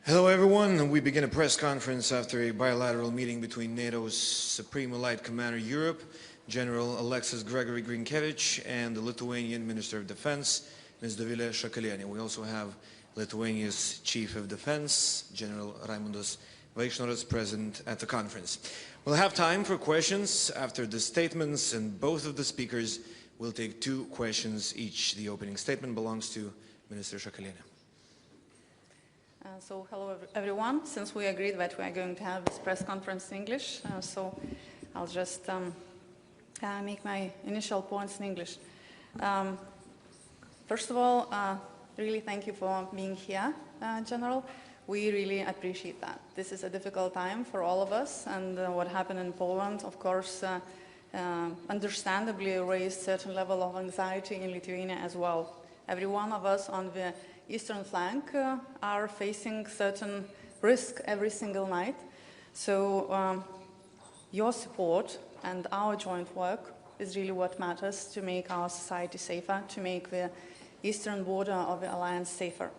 Hello everyone, we begin a press conference after a bilateral meeting between NATO's Supreme Allied Commander Europe, General Alexus Grynkewich, and the Lithuanian Minister of Defense, Ms. Dovile Sakaliene. We also have Lithuania's Chief of Defense, General Raimundas Vaiksnoras, present at the conference. We'll have time for questions after the statements, and both of the speakers will take 2 questions each. The opening statement belongs to Minister Sakaliene. So hello everyone. Since we agreed that we are going to have this press conference in English, so I'll just make my initial points in English. First of all, really thank you for being here, General. We really appreciate that. This is a difficult time for all of us, and what happened in Poland, of course, understandably raised a certain level of anxiety in Lithuania as well. Every one of us on the eastern flank are facing certain risk every single night. So your support and our joint work is really what matters to make our society safer, to make the eastern border of the alliance safer.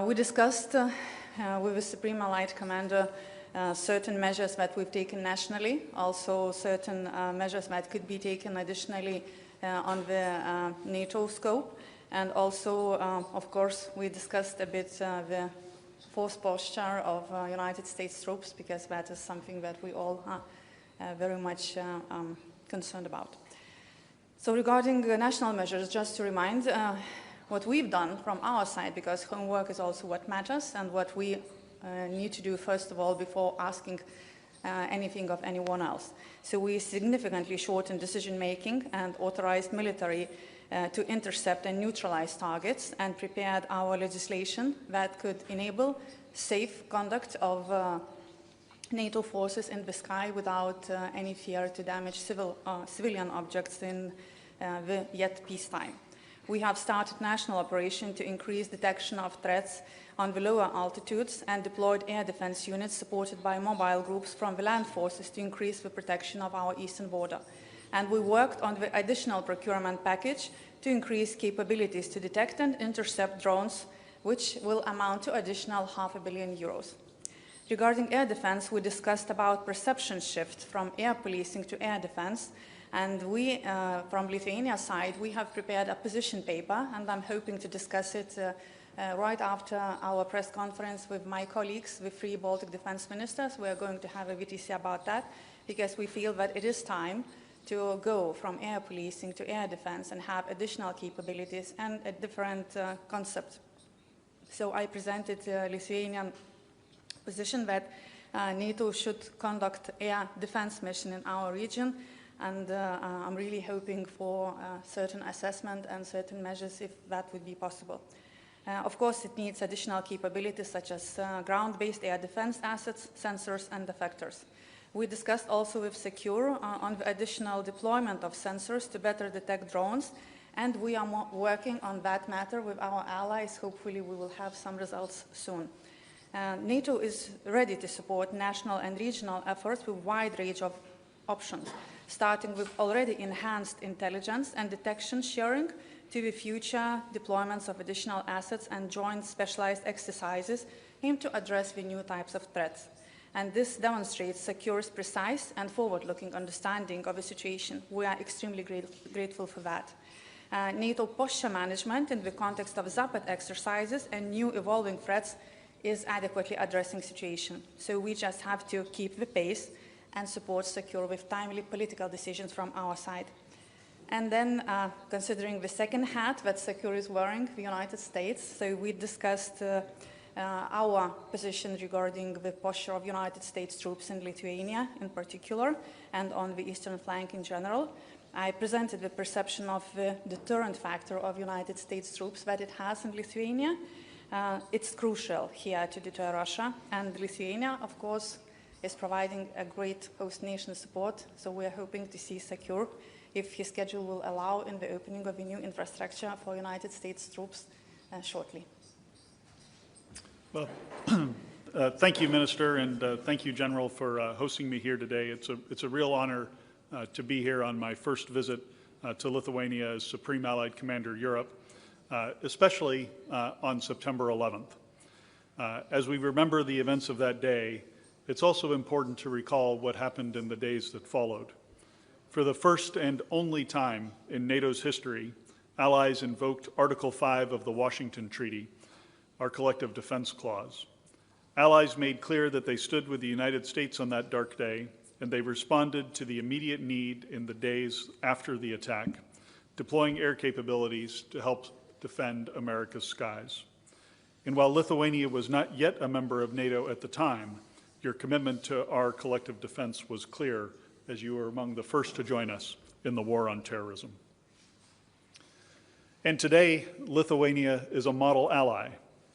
We discussed with the Supreme Allied Commander certain measures that we've taken nationally, also certain measures that could be taken additionally on the NATO scope. And also, of course, we discussed a bit the forced posture of United States troops, because that is something that we all are very much concerned about. So regarding national measures, just to remind what we've done from our side, because homework is also what matters, and what we need to do first of all before asking anything of anyone else. So we significantly shortened decision-making and authorized military to intercept and neutralize targets, and prepared our legislation that could enable safe conduct of NATO forces in the sky without any fear to damage civilian objects in the yet peacetime. We have started national operation to increase detection of threats on the lower altitudes, and deployed air defense units supported by mobile groups from the land forces to increase the protection of our eastern border. And we worked on the additional procurement package to increase capabilities to detect and intercept drones, which will amount to additional €500 million. Regarding air defense, we discussed about perception shift from air policing to air defense, and we, from Lithuania side, we have prepared a position paper, and I'm hoping to discuss it right after our press conference with my colleagues, the 3 Baltic defense ministers. We are going to have a VTC about that, because we feel that it is time to go from air policing to air defense and have additional capabilities and a different concept. So I presented the Lithuanian position that NATO should conduct air defense mission in our region, and I'm really hoping for certain assessment and certain measures if that would be possible. Of course, it needs additional capabilities such as ground-based air defense assets, sensors, and effectors. We discussed also with Secure on the additional deployment of sensors to better detect drones, and we are working on that matter with our allies. Hopefully we will have some results soon. NATO is ready to support national and regional efforts with a wide range of options, starting with already enhanced intelligence and detection sharing to the future deployments of additional assets and joint specialized exercises aimed to address the new types of threats. And this demonstrates Secure's precise and forward-looking understanding of the situation. We are extremely grateful for that. NATO posture management in the context of Zapad exercises and new evolving threats is adequately addressing the situation. So we just have to keep the pace and support Secure with timely political decisions from our side. And then, considering the second hat that Secure is wearing, the United States, so we discussed our position regarding the posture of United States troops in Lithuania in particular, and on the eastern flank in general. I presented the perception of the deterrent factor of United States troops that it has in Lithuania. It's crucial here to deter Russia, and Lithuania, of course, is providing a great host nation support, so we are hoping to see Secure, if his schedule will allow, in the opening of a new infrastructure for United States troops shortly. Well, thank you, Minister, and thank you, General, for hosting me here today. It's a real honor to be here on my first visit to Lithuania as Supreme Allied Commander Europe, especially on September 11th. As we remember the events of that day, it's also important to recall what happened in the days that followed. For the first and only time in NATO's history, allies invoked Article 5 of the Washington Treaty, our collective defense clause. Allies made clear that they stood with the United States on that dark day, and they responded to the immediate need in the days after the attack, deploying air capabilities to help defend America's skies. And while Lithuania was not yet a member of NATO at the time, your commitment to our collective defense was clear as you were among the first to join us in the war on terrorism. And today, Lithuania is a model ally,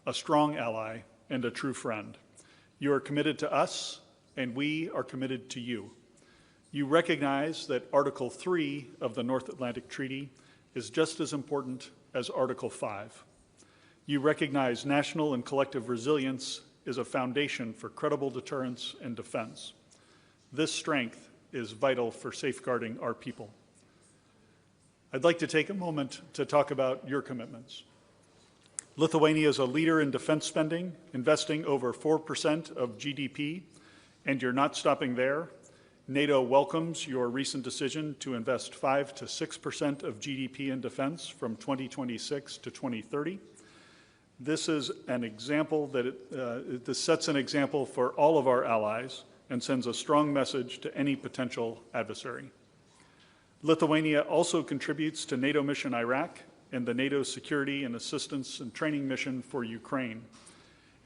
a strong ally, and a true friend. You are committed to us, and we are committed to you. You recognize that Article 3 of the North Atlantic Treaty is just as important as Article 5. You recognize national and collective resilience is a foundation for credible deterrence and defense. This strength is vital for safeguarding our people. I'd like to take a moment to talk about your commitments. Lithuania is a leader in defense spending, investing over 4% of GDP, and you're not stopping there. NATO welcomes your recent decision to invest 5 to 6% of GDP in defense from 2026 to 2030. This is an example that this sets an example for all of our allies and sends a strong message to any potential adversary. Lithuania also contributes to NATO Mission Iraq and the NATO Security and Assistance and Training Mission for Ukraine.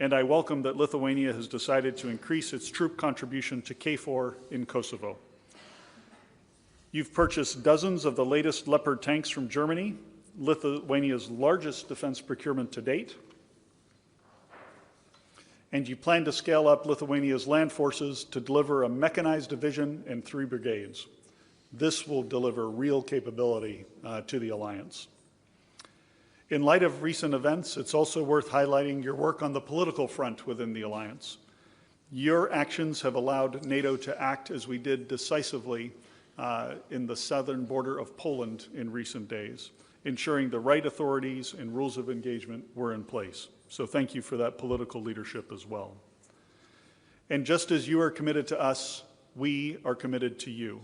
And I welcome that Lithuania has decided to increase its troop contribution to KFOR in Kosovo. You've purchased dozens of the latest Leopard tanks from Germany, Lithuania's largest defense procurement to date. And you plan to scale up Lithuania's land forces to deliver a mechanized division and 3 brigades. This will deliver real capability to the alliance. In light of recent events, it's also worth highlighting your work on the political front within the alliance. Your actions have allowed NATO to act as we did decisively in the southern border of Poland in recent days, ensuring the right authorities and rules of engagement were in place. So thank you for that political leadership as well. And just as you are committed to us, we are committed to you.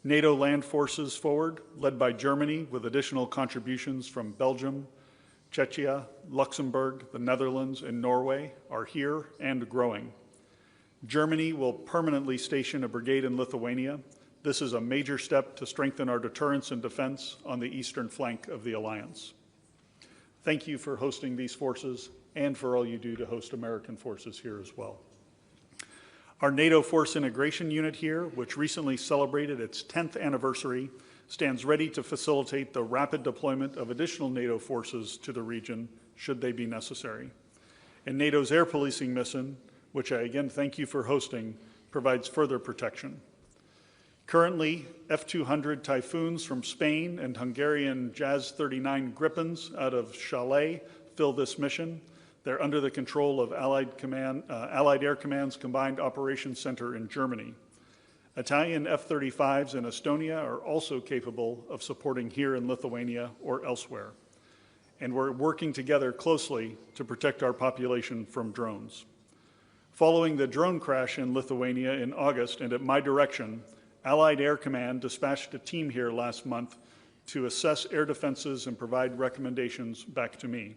NATO land forces forward, led by Germany, with additional contributions from Belgium, Czechia, Luxembourg, the Netherlands, and Norway, are here and growing. Germany will permanently station a brigade in Lithuania. This is a major step to strengthen our deterrence and defense on the eastern flank of the alliance. Thank you for hosting these forces and for all you do to host American forces here as well. Our NATO Force Integration Unit here, which recently celebrated its 10th anniversary, stands ready to facilitate the rapid deployment of additional NATO forces to the region should they be necessary. And NATO's air policing mission, which I again thank you for hosting, provides further protection. Currently, F-200 Typhoons from Spain and Hungarian Jazz 39 Gripens out of Chalet fill this mission. They're under the control of Allied Air Command's Combined Operations Center in Germany. Italian F-35s in Estonia are also capable of supporting here in Lithuania or elsewhere. And we're working together closely to protect our population from drones. Following the drone crash in Lithuania in August, and at my direction, Allied Air Command dispatched a team here last month to assess air defenses and provide recommendations back to me.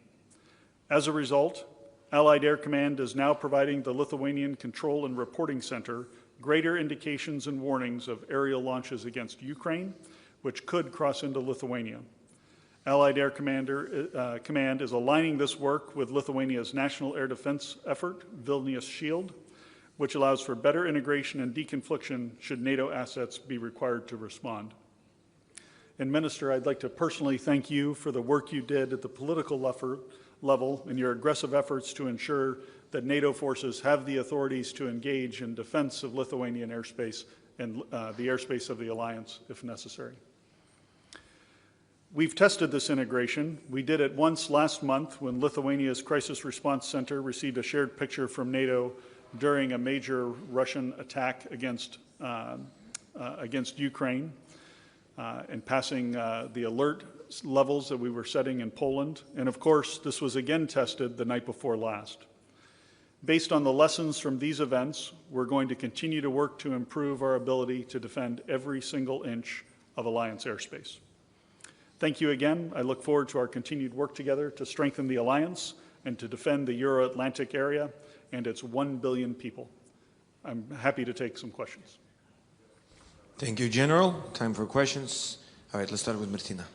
As a result, Allied Air Command is now providing the Lithuanian Control and Reporting Center greater indications and warnings of aerial launches against Ukraine, which could cross into Lithuania. Allied Air Command is aligning this work with Lithuania's national air defense effort, Vilnius Shield, which allows for better integration and deconfliction should NATO assets be required to respond. And Minister, I'd like to personally thank you for the work you did at the political level and your aggressive efforts to ensure that NATO forces have the authorities to engage in defense of Lithuanian airspace and the airspace of the alliance if necessary. We've tested this integration. We did it once last month when Lithuania's Crisis Response Center received a shared picture from NATO during a major Russian attack against Ukraine and passing the alert levels that we were setting in Poland. And of course, this was again tested the night before last. Based on the lessons from these events, we're going to continue to work to improve our ability to defend every single inch of Alliance airspace. Thank you again. I look forward to our continued work together to strengthen the Alliance and to defend the Euro-Atlantic area and its 1 billion people. I'm happy to take some questions. Thank you, General. Time for questions. All right, let's start with Martina.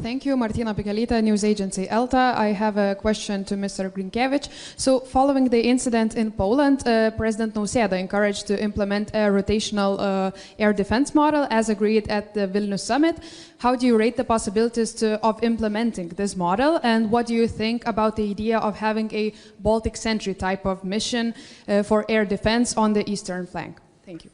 Thank you, Martina Pikalita, news agency ELTA. I have a question to Mr. Grynkewich. So, following the incident in Poland, President Nausėda encouraged to implement a rotational air defense model as agreed at the Vilnius summit. How do you rate the possibilities of implementing this model, and what do you think about the idea of having a Baltic Sentry type of mission for air defense on the eastern flank? Thank you.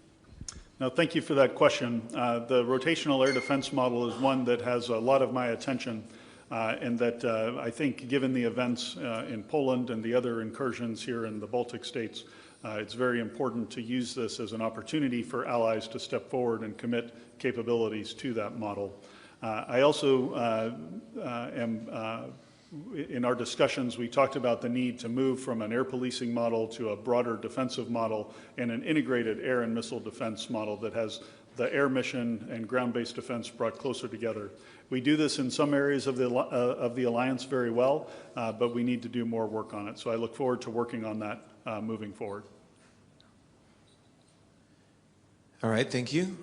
Now, thank you for that question. The rotational air defense model is one that has a lot of my attention, and that I think, given the events in Poland and the other incursions here in the Baltic states, it's very important to use this as an opportunity for allies to step forward and commit capabilities to that model. I also in our discussions, we talked about the need to move from an air policing model to a broader defensive model and an integrated air and missile defense model that has the air mission and ground-based defense brought closer together. We do this in some areas of the Alliance very well, but we need to do more work on it. So I look forward to working on that moving forward. All right, thank you.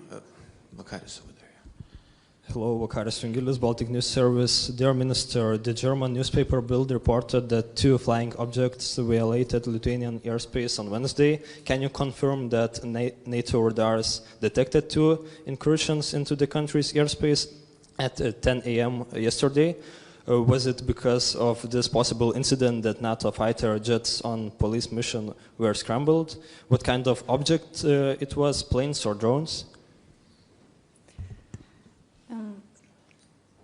Vakaris over there. Hello, Vakaris Vingilis, Baltic News Service. Dear Minister, the German newspaper Bild reported that 2 flying objects violated Lithuanian airspace on Wednesday. Can you confirm that NATO radars detected 2 incursions into the country's airspace at 10 a.m. yesterday? Was it because of this possible incident that NATO fighter jets on police mission were scrambled? What kind of object it was, planes or drones?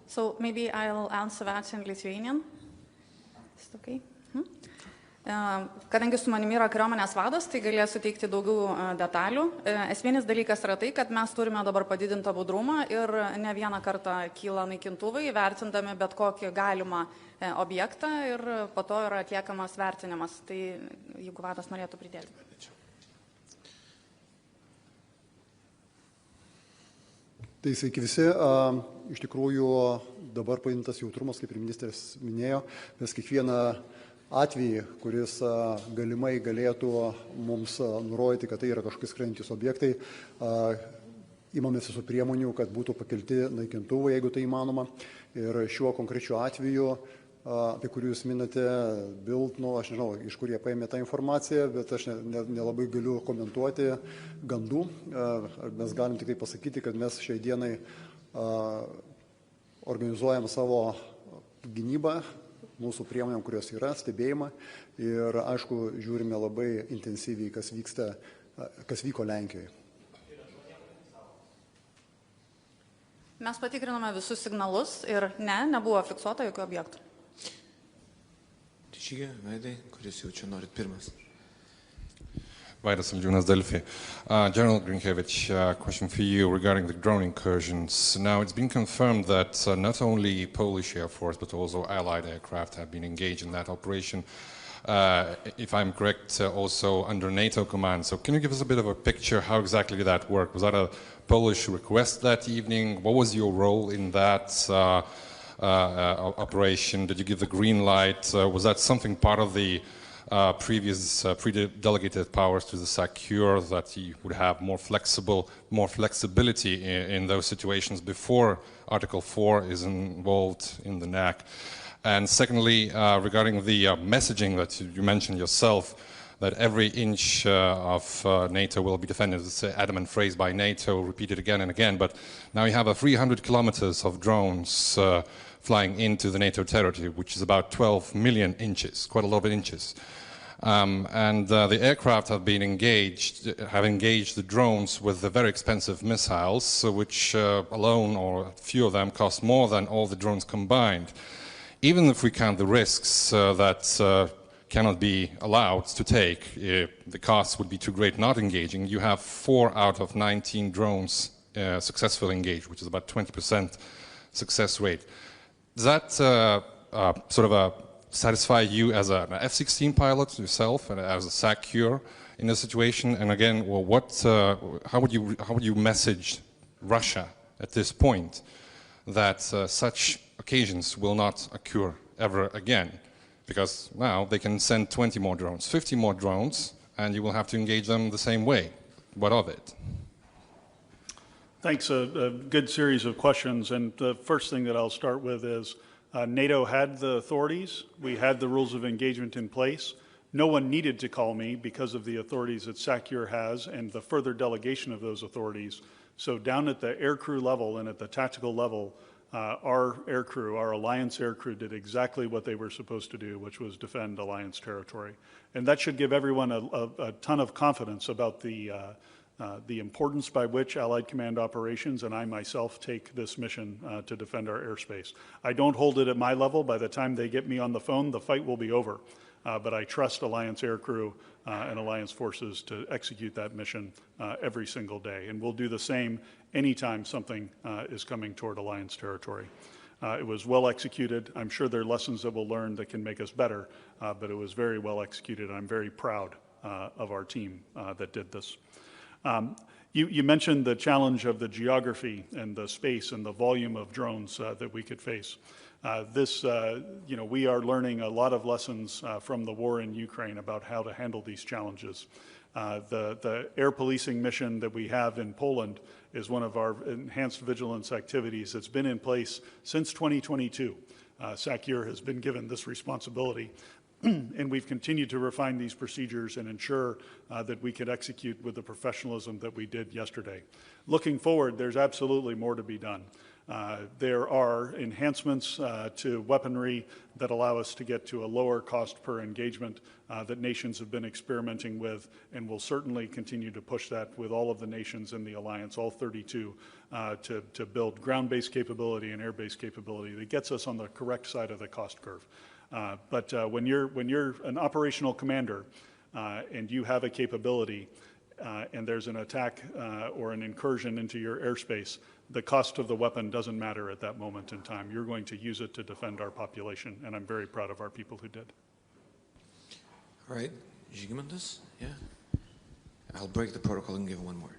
So maybe I'll answer that in Lithuanian. Is it okay? Kadangi su manimi yra kariuomenės vadas, tai galėsiu teikti daugiau detalių. Esminis dalykas yra tai, kad mes turime dabar padidintą budrumą ir ne vieną kartą kyla naikintuvai, vertindami bet kokį galimą objektą ir po to yra atliekamas vertinimas. Tai jeigu vadas norėtų pridėti. Tai sveiki visi. Iš tikrųjų dabar padidintas jautrumas, kaip ir ministras minėjo, nes kiekvieną atvejį, kuris galimai galėtų mums nurodyti, kad tai yra kažkokie skrendantys objektai, imamės visų priemonių, kad būtų pakelti naikintuvai, jeigu tai įmanoma. Ir šiuo konkrečiu atveju, apie kurį jūs minate, Bild, aš nežinau, iš kur jie paėmė tą informaciją, bet aš nelabai galiu komentuoti gandų. Mes galim tik tai pasakyti, kad mes šiai dienai organizuojam savo gynybą, mūsų priemonėm, kurios yra, stebėjimą ir, aišku, žiūrime labai intensyviai, kas vyko Lenkijoje. Mes patikrinome visus signalus ir nebuvo fiksuota jokių objektų. Žygė, Vaidai, kuris jau čia norit pirmas. Vaidas Saldžiūnas, Delphi. General Grynkewich, question for you regarding the drone incursions. Now, it's been confirmed that not only Polish Air Force, but also Allied aircraft have been engaged in that operation. If I'm correct, also under NATO command. So can you give us a bit of a picture how exactly did that work? Was that a Polish request that evening? What was your role in that operation? Did you give the green light? Was that something part of the previous pre-delegated powers to the SACEUR, that you would have more flexibility in those situations before Article 4 is involved in the NAC? And secondly, regarding the messaging that you mentioned yourself, that every inch of NATO will be defended. It's an adamant phrase by NATO, repeated again and again, but now you have 300 kilometers of drones flying into the NATO territory, which is about 12 million inches, quite a lot of inches. And the aircraft have engaged the drones with the very expensive missiles, which alone, or a few of them, cost more than all the drones combined. Even if we count the risks that cannot be allowed to take, the costs would be too great not engaging. You have 4 out of 19 drones successfully engaged, which is about 20% success rate. Is that sort of a satisfy you as an F-16 pilot yourself and as a SACEUR in the situation? And again, well, how would you message Russia at this point that such occasions will not occur ever again? Because now they can send 20 more drones, 50 more drones, and you will have to engage them the same way. What of it? Thanks. A good series of questions. And the first thing that I'll start with is NATO had the authorities. We had the rules of engagement in place. No one needed to call me because of the authorities that SACEUR has and the further delegation of those authorities. So down at the aircrew level and at the tactical level, our aircrew, our alliance aircrew, did exactly what they were supposed to do, which was defend alliance territory. And that should give everyone a ton of confidence about the importance by which Allied Command operations and I myself take this mission to defend our airspace. I don't hold it at my level. By the time they get me on the phone, the fight will be over. But I trust Alliance aircrew and Alliance forces to execute that mission every single day. And we'll do the same anytime something is coming toward Alliance territory. It was well executed. I'm sure there are lessons that we'll learn that can make us better, but it was very well executed. I'm very proud of our team that did this. You mentioned the challenge of the geography and the space and the volume of drones that we could face. We are learning a lot of lessons from the war in Ukraine about how to handle these challenges. The air policing mission that we have in Poland is one of our enhanced vigilance activities that's been in place since 2022. SACEUR has been given this responsibility. And we've continued to refine these procedures and ensure that we could execute with the professionalism that we did yesterday. Looking forward, there's absolutely more to be done. There are enhancements to weaponry that allow us to get to a lower cost per engagement that nations have been experimenting with, and will certainly continue to push that with all of the nations in the alliance, all 32, to build ground-based capability and air-based capability that gets us on the correct side of the cost curve. But when you're an operational commander and you have a capability and there's an attack or an incursion into your airspace, the cost of the weapon doesn't matter at that moment in time. You're going to use it to defend our population, and I'm very proud of our people who did. All right, Žygimantas, yeah. I'll break the protocol and give one more.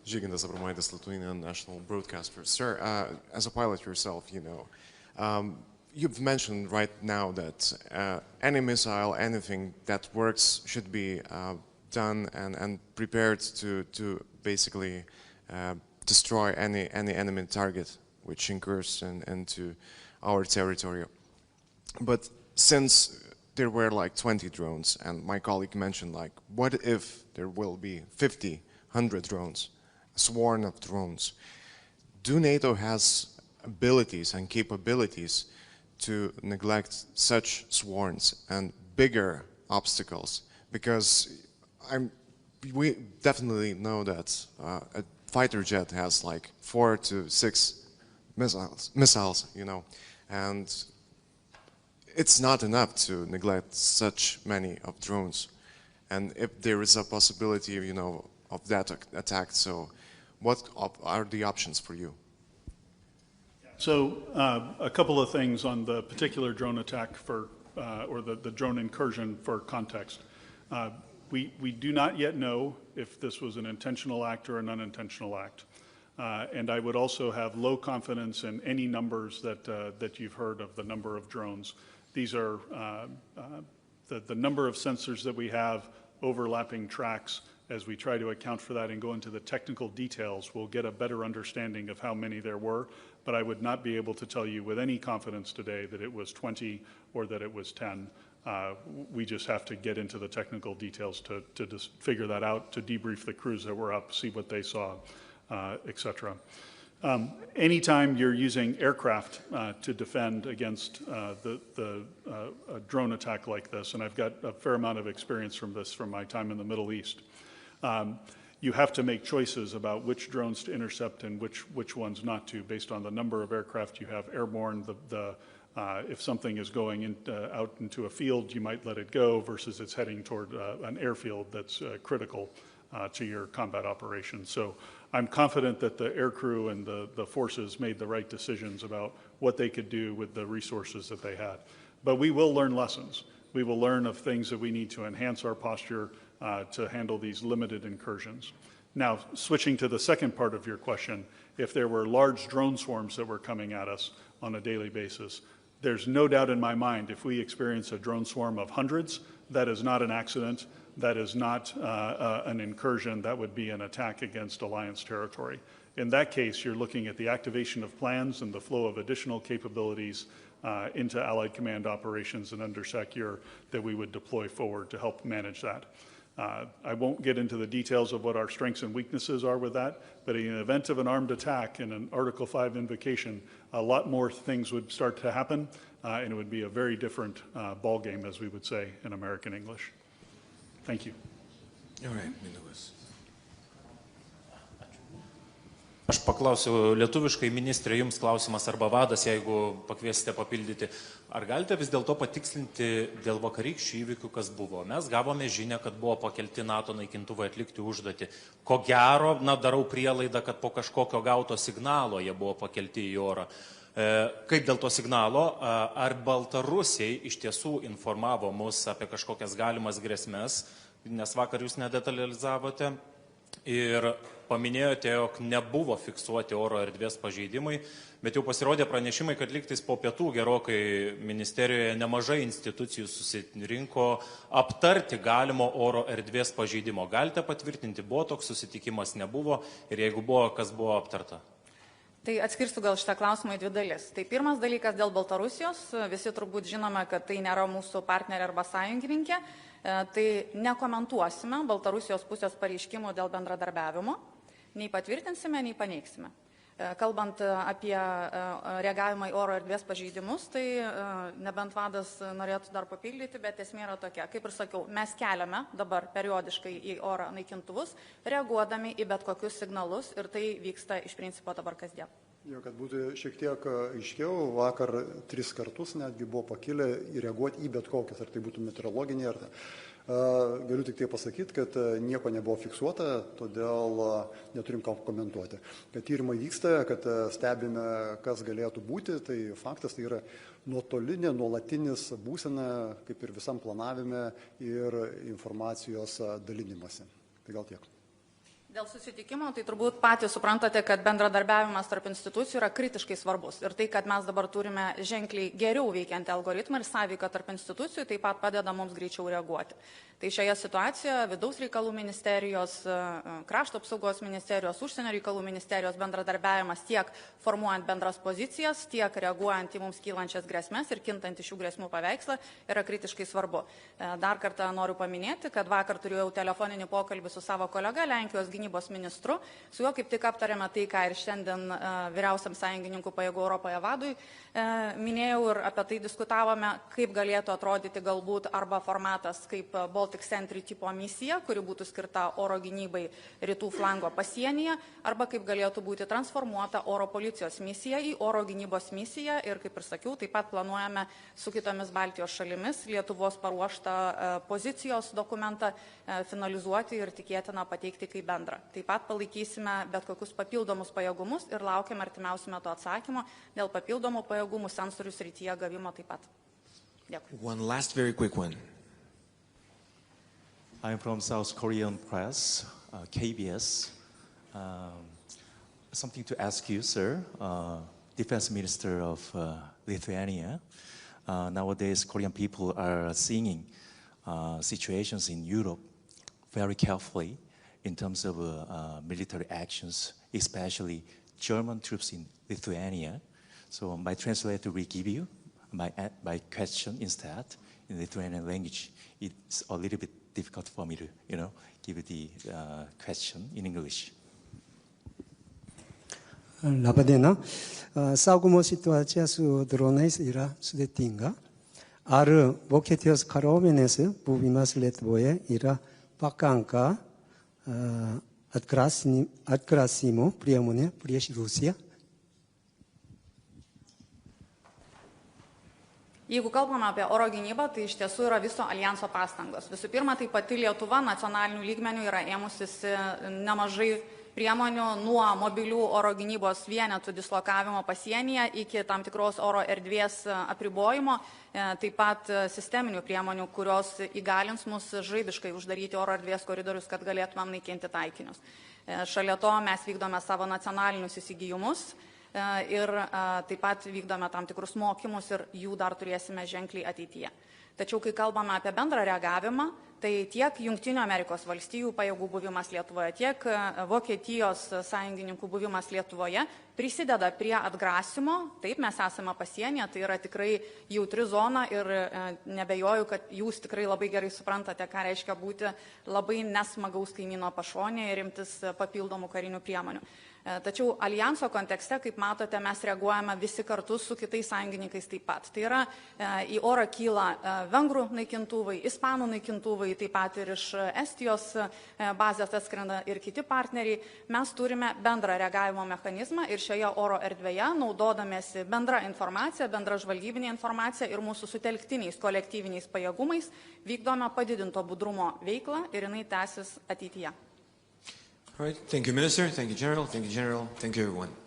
Žygimantas Abromaitis, Lithuanian national broadcaster. Sir, as a pilot yourself, you've mentioned right now that any missile, anything that works should be done and prepared to basically destroy any enemy target which incurs into our territory. But since there were like 20 drones, and my colleague mentioned like, what if there will be 50, 100 drones, a swarm of drones? Do NATO has abilities and capabilities to neglect such swarms and bigger obstacles? Because we definitely know that a fighter jet has like 4 to 6 missiles, and it's not enough to neglect such many of drones. And if there is a possibility, of that attack, so what are the options for you? So a couple of things on the particular drone attack or the drone incursion for context. We do not yet know if this was an intentional act or an unintentional act. And I would also have low confidence in any numbers that you've heard of the number of drones. These are the number of sensors that we have, overlapping tracks. As we try to account for that and go into the technical details, we'll get a better understanding of how many there were. But I would not be able to tell you with any confidence today that it was 20 or that it was 10. We just have to get into the technical details to just figure that out, to debrief the crews that were up, see what they saw, etc. Anytime you're using aircraft to defend against a drone attack like this, and I've got a fair amount of experience from this from my time in the Middle East, you have to make choices about which drones to intercept and which ones not to, based on the number of aircraft you have airborne. If something is going out into a field, you might let it go versus it's heading toward an airfield that's critical to your combat operation. So I'm confident that the aircrew and the forces made the right decisions about what they could do with the resources that they had. But we will learn lessons. We will learn of things that we need to enhance our posture to handle these limited incursions. Now, switching to the second part of your question, if there were large drone swarms that were coming at us on a daily basis, there's no doubt in my mind if we experience a drone swarm of hundreds, that is not an accident, that is not an incursion, that would be an attack against alliance territory. In that case, you're looking at the activation of plans and the flow of additional capabilities into Allied Command operations and under SACEUR that we would deploy forward to help manage that. I won't get into the details of what our strengths and weaknesses are with that, but in the event of an armed attack and an Article 5 invocation, a lot more things would start to happen, and it would be a very different ball game, as we would say in American English. Thank you. All right, Mindaugas. Aš paklausiu lietuviškai, ministrė, jums klausimas arba vadas, jeigu pakviesite papildyti. Ar galite vis dėlto patikslinti dėl vakarykščių įvykių, kas buvo? Mes gavome žinią, kad buvo pakelti NATO naikintuvai atlikti užduotį. Ko gero, darau prielaidą, kad po kažkokio gauto signalo jie buvo pakelti į orą. Kaip dėl to signalo, ar Baltarusiai iš tiesų informavo mus apie kažkokias galimas grėsmes, nes vakar jūs nedetalizavote ir paminėjote, jog nebuvo fiksuoti oro erdvės pažeidimai, bet jau pasirodė pranešimai, kad lygtais po pietų gerokai ministerijoje nemažai institucijų susirinko aptarti galimo oro erdvės pažeidimo. Galite patvirtinti, buvo toks susitikimas, nebuvo, ir jeigu buvo, kas buvo aptarta? Tai atskirsiu gal šitą klausimą į dvi dalis. Tai pirmas dalykas dėl Baltarusijos. Visi turbūt žinome, kad tai nėra mūsų partnerė arba sąjungininkė. Tai nekomentuosime Baltarusijos pusės pareiškimų dėl bendradarbiavimo. Nei patvirtinsime, nei paneigsime. Kalbant apie reagavimą į oro erdvės pažeidimus, tai nebent vadas norėtų dar papildyti, bet esmė yra tokia. Kaip ir sakiau, mes keliame dabar periodiškai į orą naikintuvus, reaguodami į bet kokius signalus, ir tai vyksta iš principo dabar kasdien. Jo, kad būtų šiek tiek aiškiau, vakar 3 kartus netgi buvo pakilę reaguoti į bet kokias, ar tai būtų meteorologiniai, ar galiu tik tai pasakyti, kad nieko nebuvo fiksuota, todėl neturim ką komentuoti. Kad tyrimai vyksta, kad stebime, kas galėtų būti, tai faktas tai yra nuotolinė, nuolatinis būsena, kaip ir visam planavime ir informacijos dalinimasi. Tai gal tiek. Dėl susitikimo, tai turbūt patys suprantate, kad bendradarbiavimas tarp institucijų yra kritiškai svarbus. Ir tai, kad mes dabar turime ženkliai geriau veikiantį algoritmą ir sąveiką tarp institucijų, taip pat padeda mums greičiau reaguoti. Tai šioje situacijoje vidaus reikalų ministerijos, krašto apsaugos ministerijos, užsienio reikalų ministerijos bendradarbiavimas tiek formuojant bendras pozicijas, tiek reaguojant į mums kylančias grėsmes ir kintant iš šių grėsmų paveikslą yra kritiškai svarbu. Dar kartą noriu paminėti, kad vakar turėjau telefoninį pokalbį su savo kolega Lenkijos gynybos ministru. Su juo kaip tik aptarėme tai, ką ir šiandien vyriausiam sąjungininkų pajėgų Europoje vadui minėjau, ir apie tai diskutavome, kaip galėtų atrodyti galbūt arba formatas kaip Baltic Sentry tipo misija, kuri būtų skirta oro gynybai rytų flango pasienyje, arba kaip galėtų būti transformuota oro policijos misija į oro gynybos misiją. Ir kaip ir sakiau, taip pat planuojame su kitomis Baltijos šalimis Lietuvos paruoštą pozicijos dokumentą finalizuoti ir tikėtina pateikti kaip bendrą. Taip pat palaikysime bet kokius papildomus pajėgumus ir laukiame artimiausiu metu atsakymo dėl papildomų pajėgumų sensorių srityje gavimo taip pat. Dėkui. One last very quick one. I'm from South Korean press, KBS. Something to ask you, sir, Defense Minister of Lithuania. Nowadays, Korean people are seeing situations in Europe very carefully in terms of military actions, especially German troops in Lithuania. So my translator will give you my question instead in Lithuanian language. It's a little bit difficult for me to, give the question in English. Labadiena. Saugumo situacija su dronais yra sudėtinga. Ar Vokietijos kariuomenės buvimas Lietuvoje yra pakanka atgrasymo priemonė prieš Rusiją? Jeigu kalbame apie oro gynybą, tai iš tiesų yra viso alijanso pastangos. Visų pirma, tai pati Lietuva nacionalinių lygmenių yra ėmusis nemažai priemonių nuo mobilių oro gynybos vienetų dislokavimo pasienyje iki tam tikros oro erdvės apribojimo, taip pat sisteminių priemonių, kurios įgalins mus žaibiškai uždaryti oro erdvės koridorius, kad galėtumėm naikinti taikinius. Šalia to mes vykdome savo nacionalinius įsigijimus ir taip pat vykdome tam tikrus mokymus ir jų dar turėsime ženkliai ateityje. Tačiau, kai kalbame apie bendrą reagavimą, tai tiek Jungtinių Amerikos valstijų pajėgų buvimas Lietuvoje, tiek Vokietijos sąjungininkų buvimas Lietuvoje prisideda prie atgrasimo. Taip, mes esame pasienyje, tai yra tikrai jautri zona ir nebejoju, kad jūs tikrai labai gerai suprantate, ką reiškia būti labai nesmagaus kaimyno pašonėje ir imtis papildomų karinių priemonių. Tačiau alijanso kontekste, kaip matote, mes reaguojame visi kartu su kitais sąjungininkais taip pat. Tai yra, į orą kyla vengrų naikintuvai, ispanų naikintuvai, taip pat ir iš Estijos bazės atskrenda ir kiti partneriai. Mes turime bendrą reagavimo mechanizmą ir šioje oro erdvėje, naudodamėsi bendra informacija, bendra žvalgybinė informacija ir mūsų sutelktiniais kolektyviniais pajėgumais, vykdome padidinto budrumo veiklą ir jinai tęsis ateityje. All right. Thank you, Minister. Thank you, General. Thank you, General. Thank you, everyone.